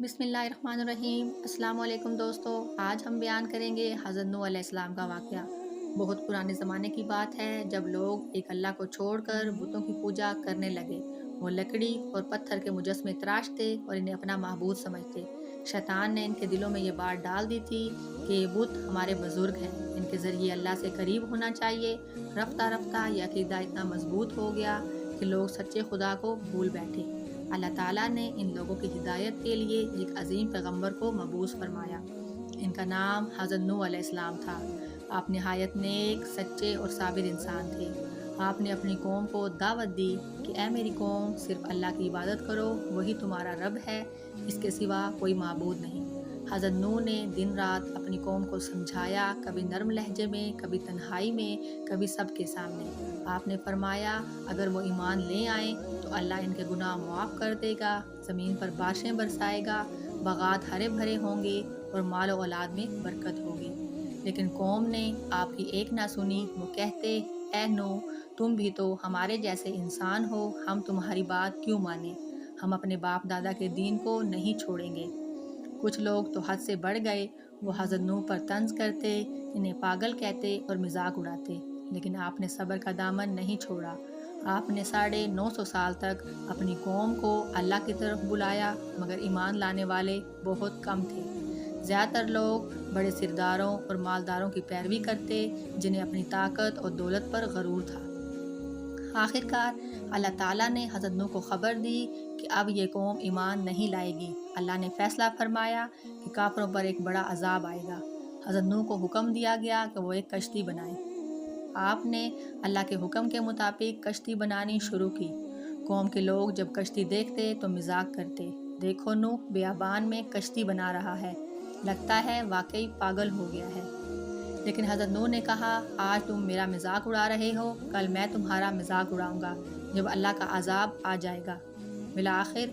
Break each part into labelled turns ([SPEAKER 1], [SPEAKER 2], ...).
[SPEAKER 1] بسم اللہ الرحمن الرحیم۔ السلام علیکم دوستو، آج ہم بیان کریں گے حضرت نوح علیہ السلام کا واقعہ۔ بہت پرانے زمانے کی بات ہے جب لوگ ایک اللہ کو چھوڑ کر بتوں کی پوجا کرنے لگے۔ وہ لکڑی اور پتھر کے مجسمے تراشتے اور انہیں اپنا معبود سمجھتے۔ شیطان نے ان کے دلوں میں یہ بات ڈال دی تھی کہ یہ بت ہمارے بزرگ ہیں، ان کے ذریعے اللہ سے قریب ہونا چاہیے۔ رفتہ رفتہ یہ عقیدہ اتنا مضبوط ہو گیا کہ لوگ سچے خدا کو بھول بیٹھے۔ اللہ تعالیٰ نے ان لوگوں کی ہدایت کے لیے ایک عظیم پیغمبر کو مبعوث فرمایا۔ ان کا نام حضرت نوح علیہ السلام تھا۔ آپ نہایت نیک، سچے اور صابر انسان تھے۔ آپ نے اپنی قوم کو دعوت دی کہ اے میری قوم، صرف اللہ کی عبادت کرو، وہی تمہارا رب ہے، اس کے سوا کوئی معبود نہیں۔ حضرت نوح نے دن رات اپنی قوم کو سمجھایا، کبھی نرم لہجے میں، کبھی تنہائی میں، کبھی سب کے سامنے۔ آپ نے فرمایا اگر وہ ایمان لے آئیں تو اللہ ان کے گناہ معاف کر دے گا، زمین پر بارشیں برسائے گا، باغات ہرے بھرے ہوں گے اور مال و اولاد میں برکت ہوگی۔ لیکن قوم نے آپ کی ایک نہ سنی۔ وہ کہتے، اے نوح، تم بھی تو ہمارے جیسے انسان ہو، ہم تمہاری بات کیوں مانیں؟ ہم اپنے باپ دادا کے دین کو نہیں چھوڑیں گے۔ کچھ لوگ تو حد سے بڑھ گئے۔ وہ حضرت نوح پر طنز کرتے، انہیں پاگل کہتے اور مذاق اڑاتے، لیکن آپ نے صبر کا دامن نہیں چھوڑا۔ آپ نے 950 سال تک اپنی قوم کو اللہ کی طرف بلایا، مگر ایمان لانے والے بہت کم تھے۔ زیادہ تر لوگ بڑے سرداروں اور مالداروں کی پیروی کرتے، جنہیں اپنی طاقت اور دولت پر غرور تھا۔ آخرکار اللہ تعالیٰ نے حضرت نوح کو خبر دی کہ اب یہ قوم ایمان نہیں لائے گی۔ اللہ نے فیصلہ فرمایا کہ کافروں پر ایک بڑا عذاب آئے گا۔ حضرت نوح کو حکم دیا گیا کہ وہ ایک کشتی بنائیں۔ آپ نے اللہ کے حکم کے مطابق کشتی بنانی شروع کی۔ قوم کے لوگ جب کشتی دیکھتے تو مذاق کرتے، دیکھو نوح بیابان میں کشتی بنا رہا ہے، لگتا ہے واقعی پاگل ہو گیا ہے۔ لیکن حضرت نوح نے کہا، آج تم میرا مذاق اڑا رہے ہو، کل میں تمہارا مذاق اڑاؤں گا جب اللہ کا عذاب آ جائے گا۔ بالآخر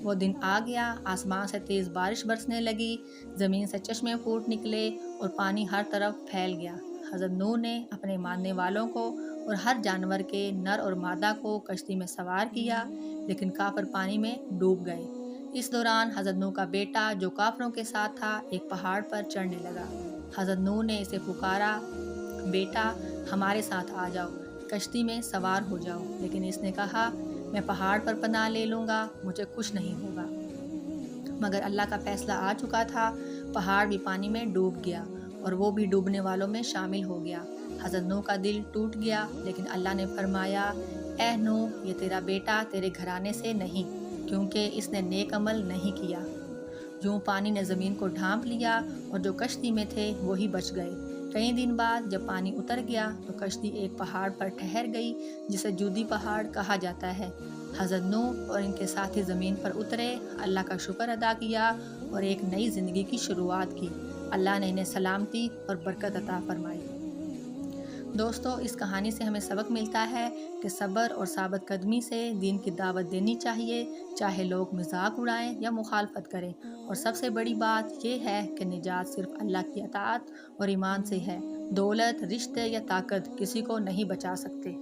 [SPEAKER 1] وہ دن آ گیا، آسمان سے تیز بارش برسنے لگی، زمین سے چشمے پھوٹ نکلے اور پانی ہر طرف پھیل گیا۔ حضرت نوح نے اپنے ماننے والوں کو اور ہر جانور کے نر اور مادہ کو کشتی میں سوار کیا، لیکن کافر پانی میں ڈوب گئے۔ اس دوران حضرت نوح کا بیٹا جو کافروں کے ساتھ تھا ایک پہاڑ پر چڑھنے لگا۔ حضرت نوح نے اسے پکارا، بیٹا ہمارے ساتھ آ جاؤ، کشتی میں سوار ہو جاؤ، لیکن اس نے کہا، میں پہاڑ پر پناہ لے لوں گا، مجھے کچھ نہیں ہوگا۔ مگر اللہ کا فیصلہ آ چکا تھا، پہاڑ بھی پانی میں ڈوب گیا اور وہ بھی ڈوبنے والوں میں شامل ہو گیا۔ حضرت نوح کا دل ٹوٹ گیا، لیکن اللہ نے فرمایا، اے نوح، یہ تیرا بیٹا تیرے گھرانے سے نہیں، کیونکہ اس نے نیک عمل نہیں کیا۔ یوں پانی نے زمین کو ڈھانپ لیا اور جو کشتی میں تھے وہی بچ گئے۔ کئی دن بعد جب پانی اتر گیا تو کشتی ایک پہاڑ پر ٹھہر گئی جسے جودی پہاڑ کہا جاتا ہے۔ حضرت نوح اور ان کے ساتھی زمین پر اترے، اللہ کا شکر ادا کیا اور ایک نئی زندگی کی شروعات کی۔ اللہ نے انہیں سلامتی اور برکت عطا فرمائی۔ دوستو، اس کہانی سے ہمیں سبق ملتا ہے کہ صبر اور ثابت قدمی سے دین کی دعوت دینی چاہیے، چاہے لوگ مذاق اڑائیں یا مخالفت کریں۔ اور سب سے بڑی بات یہ ہے کہ نجات صرف اللہ کی اطاعت اور ایمان سے ہے۔ دولت، رشتے یا طاقت کسی کو نہیں بچا سکتے۔